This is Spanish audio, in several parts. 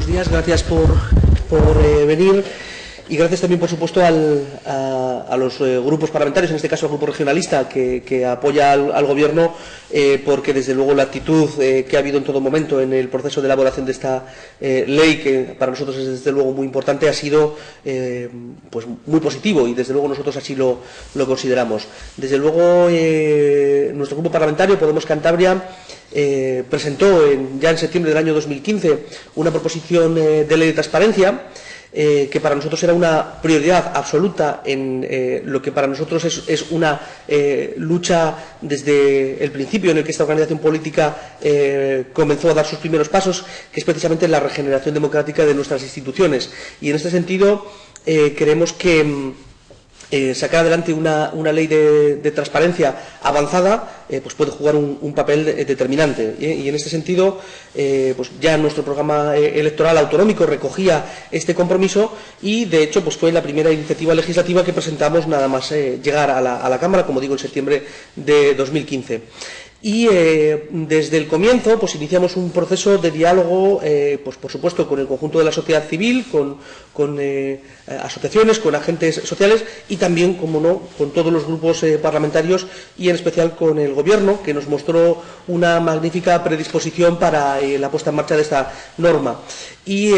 buenos días, gracias por venir y gracias también, por supuesto, a los grupos parlamentarios, en este caso al Grupo Regionalista, que apoya al Gobierno, porque desde luego la actitud que ha habido en todo momento en el proceso de elaboración de esta ley, que para nosotros es desde luego muy importante, ha sido pues muy positivo y desde luego nosotros así lo consideramos. Desde luego nuestro grupo parlamentario, Podemos Cantabria, presentó ya en septiembre del año 2015 una proposición de ley de transparencia que para nosotros era una prioridad absoluta en lo que para nosotros es una lucha desde el principio en el que esta organización política comenzó a dar sus primeros pasos, que es precisamente la regeneración democrática de nuestras instituciones. Y en este sentido creemos que sacar adelante una ley de transparencia avanzada pues puede jugar un papel determinante, y en este sentido pues ya nuestro programa electoral autonómico recogía este compromiso y de hecho pues fue la primera iniciativa legislativa que presentamos nada más llegar a la Cámara, como digo, en septiembre de 2015. Y desde el comienzo pues iniciamos un proceso de diálogo, pues por supuesto con el conjunto de la sociedad civil, con asociaciones, con agentes sociales y también, como no, con todos los grupos parlamentarios y en especial con el Gobierno, que nos mostró una magnífica predisposición para la puesta en marcha de esta norma. Y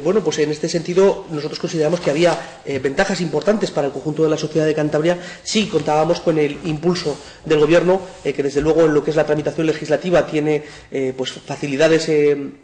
bueno, pues en este sentido nosotros consideramos que había ventajas importantes para el conjunto de la sociedad de Cantabria si contábamos con el impulso del Gobierno, que desde luego en lo que es la tramitación legislativa tiene pues facilidades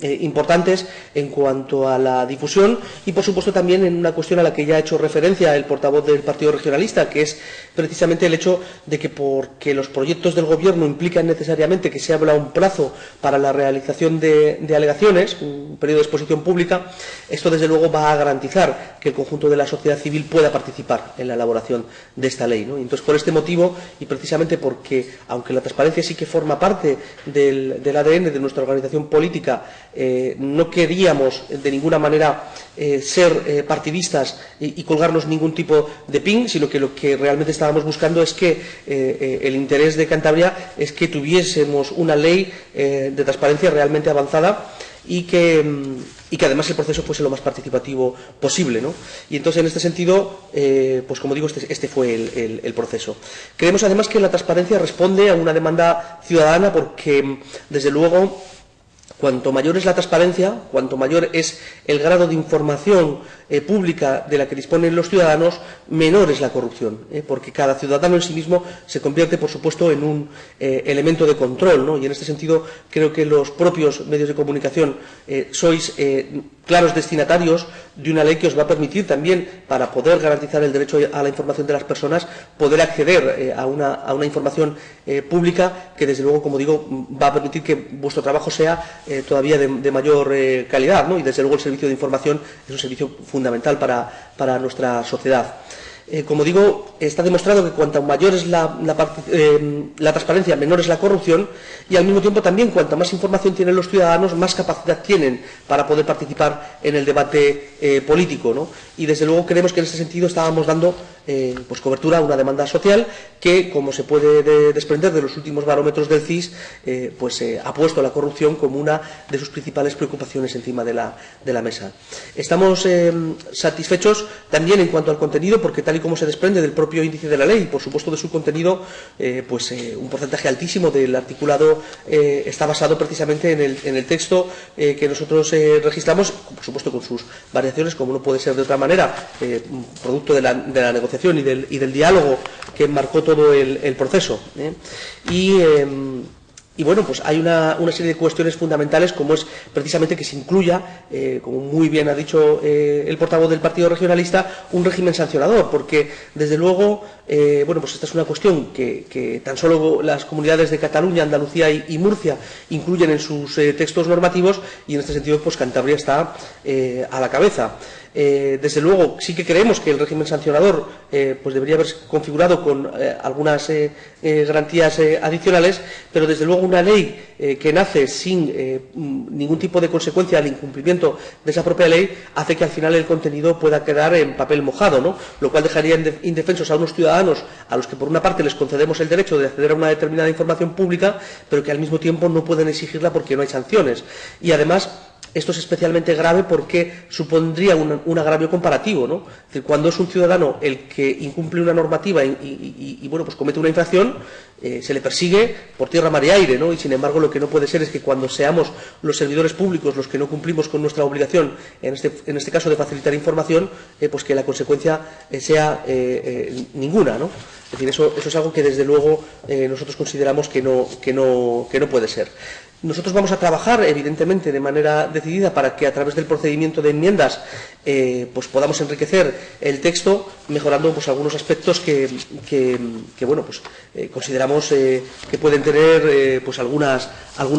importantes en cuanto a la difusión y por supuesto también en una cuestión a la que ya ha hecho referencia el portavoz del Partido Regionalista, que es precisamente el hecho de que porque los proyectos del Gobierno implican necesariamente que se abra un plazo para la realización de alegaciones, un periodo de exposición pública, esto desde luego va a garantizar que el conjunto de la sociedad civil pueda participar en la elaboración de esta ley, ¿no? Entonces, por este motivo y precisamente porque, aunque la transparencia sí que forma parte del ADN de nuestra organización política, no queríamos de ninguna manera ser partidistas y colgarnos ningún tipo de pin, sino que lo que realmente estábamos buscando es que el interés de Cantabria es que tuviésemos una ley de transparencia realmente avanzada y que además el proceso fuese lo más participativo posible, ¿no? Y entonces, en este sentido, pues como digo, este fue el proceso. Creemos además que la transparencia responde a una demanda ciudadana porque, desde luego, cuanto mayor es la transparencia, cuanto mayor es el grado de información pública de la que disponen los ciudadanos, menor es la corrupción, porque cada ciudadano en sí mismo se convierte, por supuesto, en un elemento de control, ¿no? Y en este sentido creo que los propios medios de comunicación sois claros destinatarios de una ley que os va a permitir también, para poder garantizar el derecho a la información de las personas, poder acceder a una información pública que, desde luego, como digo, va a permitir que vuestro trabajo sea todavía de mayor calidad, ¿no? Y desde luego el servicio de información es un servicio fundamental para nuestra sociedad. Como digo, está demostrado que cuanto mayor es la transparencia, menor es la corrupción y al mismo tiempo también cuanta más información tienen los ciudadanos, más capacidad tienen para poder participar en el debate político, ¿no? Y desde luego creemos que en ese sentido estábamos dando pues cobertura a una demanda social que, como se puede desprender de los últimos barómetros del CIS, ha puesto la corrupción como una de sus principales preocupaciones encima de la mesa. Estamos satisfechos también en cuanto al contenido, porque tal y como se desprende del propio índice de la ley y por supuesto de su contenido, un porcentaje altísimo del articulado está basado precisamente en el texto que nosotros registramos, por supuesto con sus variaciones, como no puede ser de otra manera, producto de la negociación y del diálogo que marcó todo el proceso. Y bueno, pues hay una serie de cuestiones fundamentales, como es precisamente que se incluya, como muy bien ha dicho el portavoz del Partido Regionalista, un régimen sancionador, porque desde luego, pues esta es una cuestión que tan solo las comunidades de Cataluña, Andalucía y Murcia incluyen en sus textos normativos, y en este sentido pues Cantabria está a la cabeza. Desde luego sí que creemos que el régimen sancionador pues debería haberse configurado con algunas garantías adicionales, pero desde luego una ley que nace sin ningún tipo de consecuencia al incumplimiento de esa propia ley hace que al final el contenido pueda quedar en papel mojado, ¿no? Lo cual dejaría indefensos a unos ciudadanos a los que por una parte les concedemos el derecho de acceder a una determinada información pública, pero que al mismo tiempo no pueden exigirla porque no hay sanciones. Y además esto es especialmente grave porque supondría un agravio comparativo, ¿no? Es decir, cuando es un ciudadano el que incumple una normativa y bueno, pues comete una infracción, se le persigue por tierra, mar y aire, ¿no? Y sin embargo lo que no puede ser es que cuando seamos los servidores públicos los que no cumplimos con nuestra obligación, en este caso de facilitar información, pues que la consecuencia sea ninguna, ¿no? Es decir, eso es algo que desde luego nosotros consideramos que no puede ser. Nosotros vamos a trabajar, evidentemente, de manera decidida para que a través del procedimiento de enmiendas pues podamos enriquecer el texto, mejorando pues algunos aspectos que bueno, pues consideramos que pueden tener pues algunas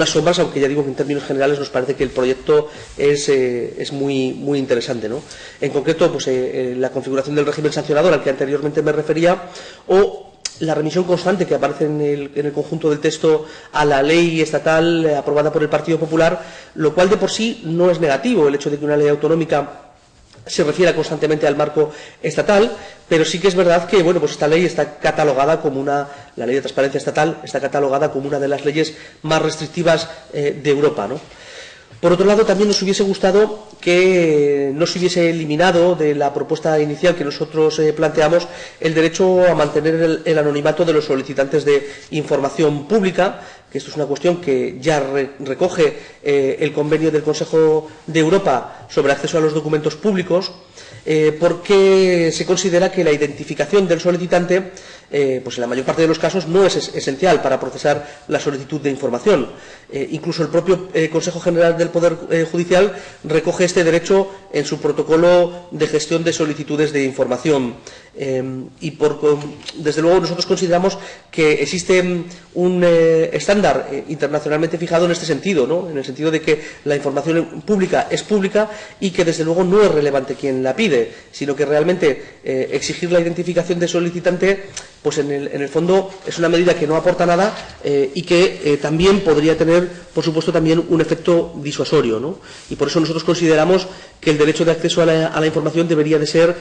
sombras, aunque ya digo que en términos generales nos parece que el proyecto es muy interesante, ¿no? En concreto, pues la configuración del régimen sancionador al que anteriormente me refería, o la remisión constante que aparece en el conjunto del texto a la ley estatal aprobada por el Partido Popular, lo cual de por sí no es negativo, el hecho de que una ley autonómica se refiera constantemente al marco estatal, pero sí que es verdad que bueno, pues esta ley está catalogada como la ley de transparencia estatal está catalogada como una de las leyes más restrictivas de Europa, ¿no? Por otro lado, también nos hubiese gustado que no se hubiese eliminado de la propuesta inicial que nosotros planteamos el derecho a mantener el anonimato de los solicitantes de información pública, que esto es una cuestión que ya recoge el convenio del Consejo de Europa sobre acceso a los documentos públicos, porque se considera que la identificación del solicitante pues en la mayor parte de los casos no es esencial para procesar la solicitud de información. Incluso el propio Consejo General del Poder Judicial recoge este derecho en su protocolo de gestión de solicitudes de información. Desde luego nosotros consideramos que existe un estándar internacionalmente fijado en este sentido, ¿no? En el sentido de que la información pública es pública y que desde luego no es relevante quién la pide, sino que realmente exigir la identificación del solicitante pues en el fondo es una medida que no aporta nada y que también podría tener, por supuesto, también un efecto disuasorio, ¿no? Y por eso nosotros consideramos que el derecho de acceso a la información debería de ser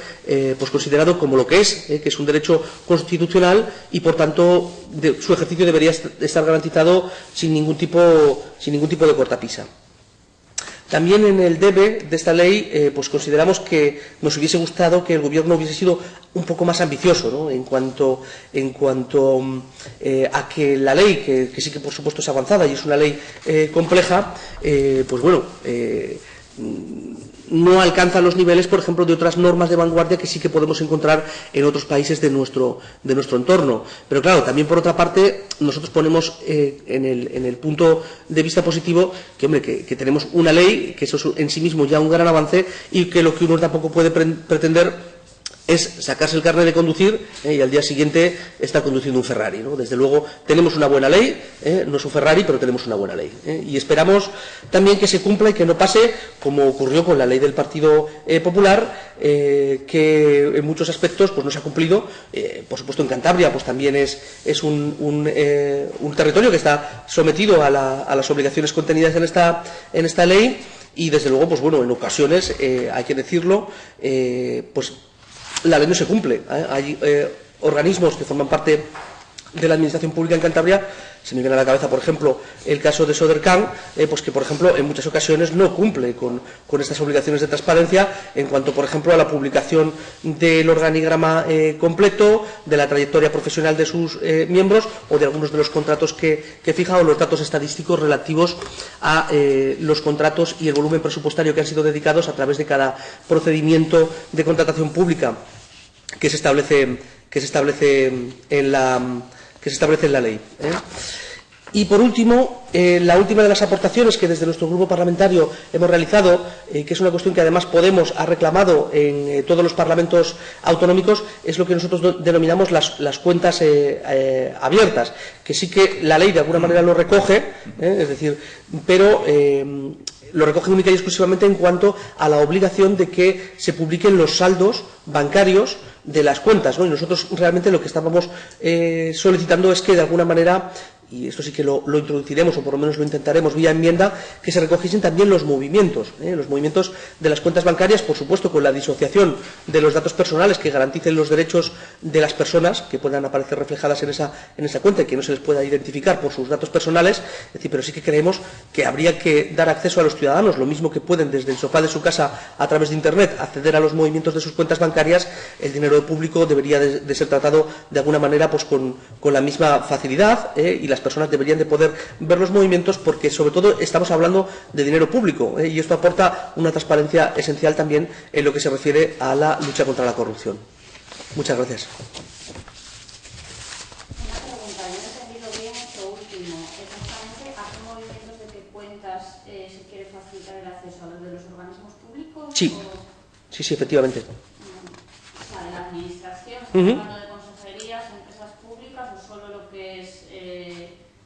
pues considerado como lo que es un derecho constitucional y, por tanto, su ejercicio debería estar garantizado sin ningún tipo de cortapisa. También en el debe de esta ley pues consideramos que nos hubiese gustado que el Gobierno hubiese sido un poco más ambicioso, ¿no? en cuanto a que la ley, que sí que por supuesto es avanzada y es una ley compleja, pues bueno, no alcanza los niveles, por ejemplo, de otras normas de vanguardia que sí que podemos encontrar en otros países de nuestro entorno. Pero claro, también por otra parte, nosotros ponemos en el punto de vista positivo que, hombre, que tenemos una ley, que eso es en sí mismo ya un gran avance y que lo que uno tampoco puede pretender es sacarse el carnet de conducir y al día siguiente está conduciendo un Ferrari, ¿no? Desde luego tenemos una buena ley, no es un Ferrari, pero tenemos una buena ley. Y esperamos también que se cumpla y que no pase como ocurrió con la ley del Partido Popular, que en muchos aspectos pues no se ha cumplido. Por supuesto en Cantabria pues también es un territorio que está sometido a las obligaciones contenidas en esta ley y desde luego pues bueno, en ocasiones hay que decirlo, pues la ley no se cumple. Hay organismos que forman parte de la administración pública en Cantabria, se me viene a la cabeza, por ejemplo, el caso de Sodercan, pues que, por ejemplo, en muchas ocasiones no cumple con estas obligaciones de transparencia en cuanto, por ejemplo, a la publicación del organigrama completo, de la trayectoria profesional de sus miembros o de algunos de los contratos que fija o los datos estadísticos relativos a los contratos y el volumen presupuestario que han sido dedicados a través de cada procedimiento de contratación pública que se establece en la ley. Y por último, la última de las aportaciones que desde nuestro grupo parlamentario hemos realizado, que es una cuestión que además Podemos ha reclamado en todos los parlamentos autonómicos, es lo que nosotros denominamos las cuentas abiertas, que sí que la ley de alguna manera lo recoge, es decir, pero lo recoge única y exclusivamente en cuanto a la obligación de que se publiquen los saldos bancarios de las cuentas, ¿no? Y nosotros realmente lo que estábamos solicitando es que de alguna manera y esto sí que lo introduciremos, o por lo menos lo intentaremos vía enmienda, que se recogiesen también los movimientos de las cuentas bancarias, por supuesto con la disociación de los datos personales que garanticen los derechos de las personas que puedan aparecer reflejadas en esa cuenta y que no se les pueda identificar por sus datos personales, es decir, pero sí que creemos que habría que dar acceso a los ciudadanos, lo mismo que pueden desde el sofá de su casa a través de Internet acceder a los movimientos de sus cuentas bancarias. El dinero público debería de ser tratado de alguna manera pues con la misma facilidad, y las personas deberían de poder ver los movimientos, porque sobre todo estamos hablando de dinero público, y esto aporta una transparencia esencial también en lo que se refiere a la lucha contra la corrupción. Muchas gracias. Una pregunta, yo no he entendido bien esto último. Exactamente, ¿a qué movimientos de qué cuentas se quiere facilitar el acceso? ¿A los de los organismos públicos? Sí, sí, efectivamente. O sea, de la administración, ¿estamos hablando de consejerías, empresas públicas o solo lo que es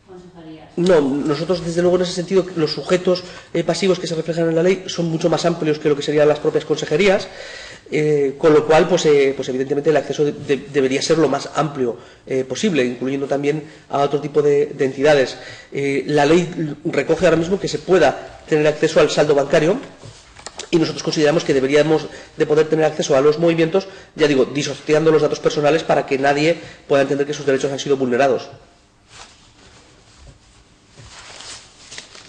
consejerías? No, nosotros desde luego en ese sentido los sujetos pasivos que se reflejan en la ley son mucho más amplios que lo que serían las propias consejerías, con lo cual pues evidentemente el acceso debería ser lo más amplio posible, incluyendo también a otro tipo de entidades. La ley recoge ahora mismo que se pueda tener acceso al saldo bancario, y nosotros consideramos que deberíamos de poder tener acceso a los movimientos, ya digo, disociando los datos personales para que nadie pueda entender que sus derechos han sido vulnerados.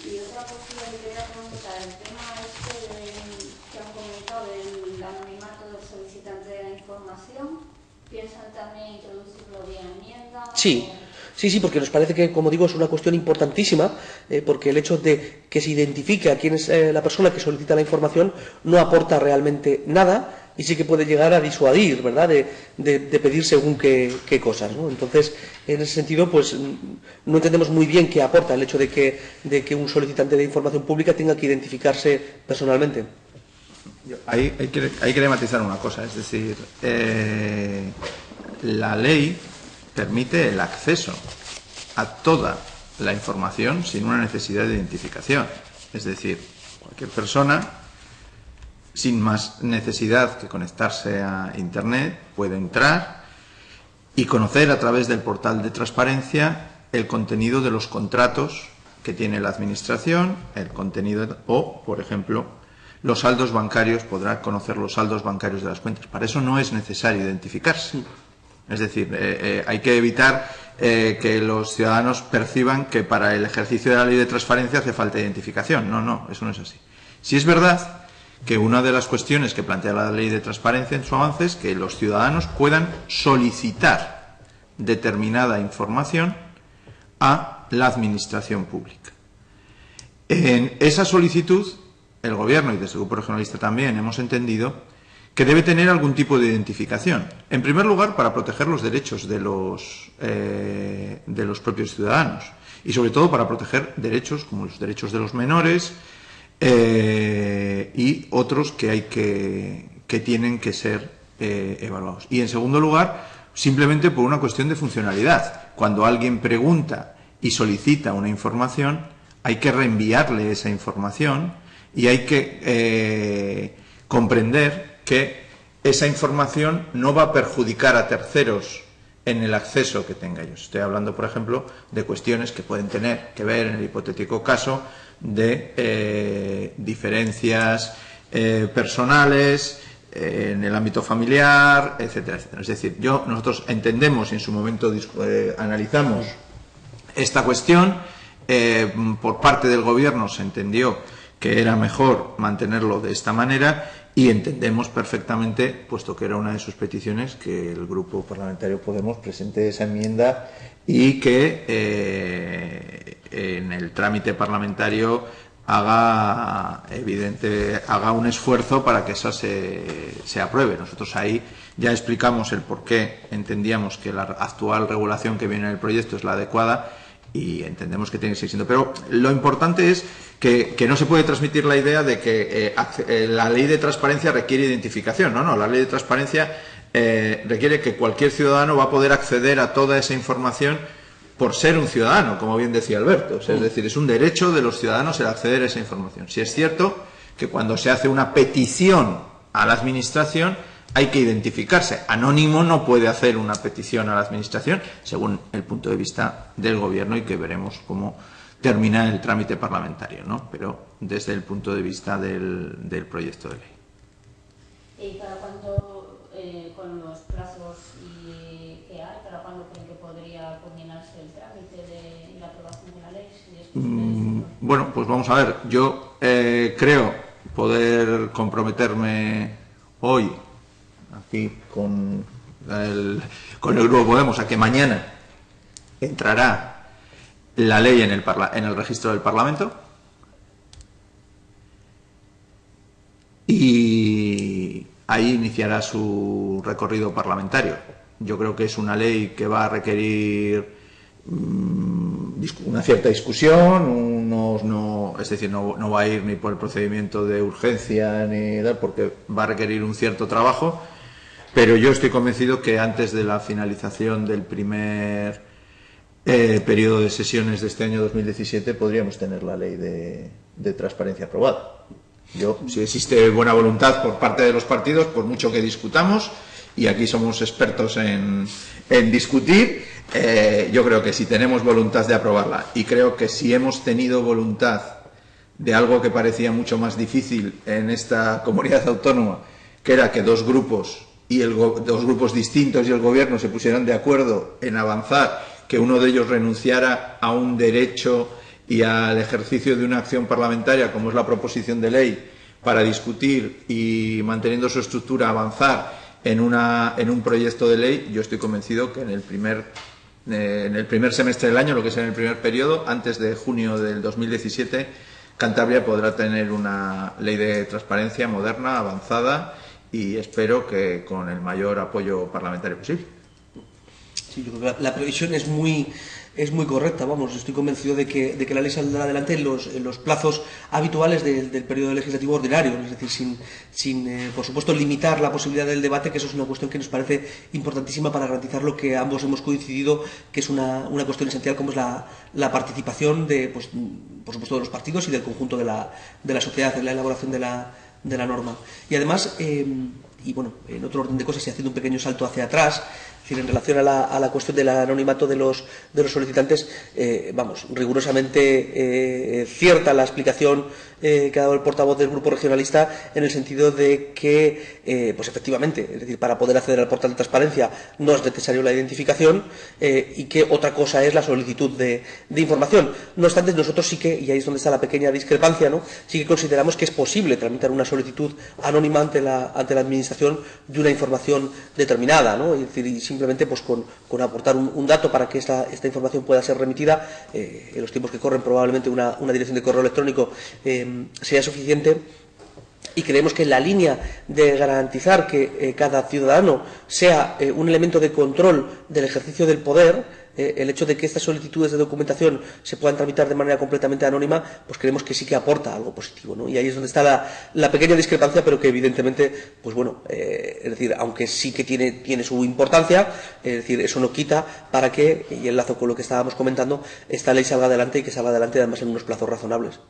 Y otra cuestión que quería preguntar, el tema que han comentado del anonimato del solicitante de la información, ¿piensan también introducirlo vía enmienda? Sí. Sí, porque nos parece que, como digo, es una cuestión importantísima, porque el hecho de que se identifique a quién es la persona que solicita la información no aporta realmente nada y sí que puede llegar a disuadir, ¿verdad?, de pedir según qué cosas, ¿no? Entonces, en ese sentido, pues no entendemos muy bien qué aporta el hecho de que un solicitante de información pública tenga que identificarse personalmente. Hay que matizar una cosa, es decir, la ley permite el acceso a toda la información sin una necesidad de identificación. Es decir, cualquier persona, sin más necesidad que conectarse a Internet, puede entrar y conocer a través del portal de transparencia el contenido de los contratos que tiene la Administración, el contenido o, por ejemplo, los saldos bancarios, podrá conocer los saldos bancarios de las cuentas. Para eso no es necesario identificarse. Es decir, hay que evitar que los ciudadanos perciban que para el ejercicio de la ley de transparencia hace falta identificación. No, eso no es así. Sí es verdad que una de las cuestiones que plantea la ley de transparencia en su avance es que los ciudadanos puedan solicitar determinada información a la administración pública. En esa solicitud, el Gobierno y desde el Grupo Regionalista también hemos entendido que debe tener algún tipo de identificación. En primer lugar, para proteger los derechos de los propios ciudadanos y, sobre todo, para proteger derechos como los derechos de los menores y otros que tienen que ser evaluados. Y, en segundo lugar, simplemente por una cuestión de funcionalidad. Cuando alguien pregunta y solicita una información, hay que reenviarle esa información y hay que comprender que esa información no va a perjudicar a terceros en el acceso que tenga ellos. Estoy hablando, por ejemplo, de cuestiones que pueden tener que ver, en el hipotético caso, de diferencias personales en el ámbito familiar, etcétera, etcétera. Es decir, nosotros entendemos y en su momento analizamos esta cuestión. Por parte del Gobierno se entendió que era mejor mantenerlo de esta manera y entendemos perfectamente, puesto que era una de sus peticiones, que el Grupo Parlamentario Podemos presente esa enmienda y que en el trámite parlamentario haga un esfuerzo para que esa se apruebe. Nosotros ahí ya explicamos el por qué entendíamos que la actual regulación que viene en el proyecto es la adecuada y entendemos que tiene que seguir siendo. Pero lo importante es que no se puede transmitir la idea de que la ley de transparencia requiere identificación. No, la ley de transparencia requiere que cualquier ciudadano va a poder acceder a toda esa información por ser un ciudadano, como bien decía Alberto. O sea, es decir, es un derecho de los ciudadanos el acceder a esa información. Si es cierto que cuando se hace una petición a la Administración hay que identificarse. Anónimo no puede hacer una petición a la Administración, según el punto de vista del Gobierno, y que veremos cómo termina el trámite parlamentario, ¿no? Pero desde el punto de vista del proyecto de ley. ¿Y para cuándo, con los plazos que hay, para cuándo creen que podría culminarse el trámite y la aprobación de la ley? Bueno, pues vamos a ver. Yo creo poder comprometerme hoy, aquí con el Grupo Podemos, a que mañana entrará la ley en el registro del Parlamento y ahí iniciará su recorrido parlamentario. Yo creo que es una ley que va a requerir una cierta discusión, es decir, no va a ir ni por el procedimiento de urgencia ni tal, porque va a requerir un cierto trabajo, pero yo estoy convencido que antes de la finalización del primer periodo de sesiones de este año 2017 podríamos tener la ley de transparencia aprobada. Si existe buena voluntad por parte de los partidos, por mucho que discutamos, y aquí somos expertos en discutir, yo creo que si tenemos voluntad de aprobarla, y creo que si hemos tenido voluntad de algo que parecía mucho más difícil en esta comunidad autónoma, que era que dos grupos distintos y el Gobierno se pusieran de acuerdo en avanzar, que uno de ellos renunciara a un derecho y al ejercicio de una acción parlamentaria, como es la proposición de ley, para discutir y, manteniendo su estructura, avanzar en un proyecto de ley. Yo estoy convencido que en el primer semestre del año, lo que es en el primer periodo, antes de junio del 2017, Cantabria podrá tener una ley de transparencia moderna, avanzada, y espero que con el mayor apoyo parlamentario posible. Sí, yo creo que la previsión es muy correcta, vamos, estoy convencido de que la ley saldrá adelante en los plazos habituales del periodo legislativo ordinario, es decir, sin por supuesto, limitar la posibilidad del debate, que eso es una cuestión que nos parece importantísima para garantizar lo que ambos hemos coincidido, que es una cuestión esencial, como es la participación por supuesto, de los partidos y del conjunto de la sociedad en la elaboración de la norma. Y además, y bueno, en otro orden de cosas y haciendo un pequeño salto hacia atrás, es decir, en relación a la cuestión del anonimato de los solicitantes, vamos, rigurosamente cierta la explicación que ha dado el portavoz del Grupo Regionalista, en el sentido de que, pues efectivamente, es decir, para poder acceder al portal de transparencia no es necesario la identificación, y que otra cosa es la solicitud de información. No obstante, nosotros sí que, y ahí es donde está la pequeña discrepancia, ¿no?, sí que consideramos que es posible tramitar una solicitud anónima ante la Administración de una información determinada, ¿no? Es decir, y simplemente pues con aportar un dato para que esta información pueda ser remitida, en los tiempos que corren probablemente una dirección de correo electrónico sea suficiente. Y creemos que en la línea de garantizar que cada ciudadano sea un elemento de control del ejercicio del poder, el hecho de que estas solicitudes de documentación se puedan tramitar de manera completamente anónima, pues creemos que sí que aporta algo positivo, ¿no? Y ahí es donde está la pequeña discrepancia, pero que evidentemente, pues bueno, es decir, aunque sí que tiene su importancia, es decir, eso no quita para que, y enlazo con lo que estábamos comentando, esta ley salga adelante, y que salga adelante además en unos plazos razonables.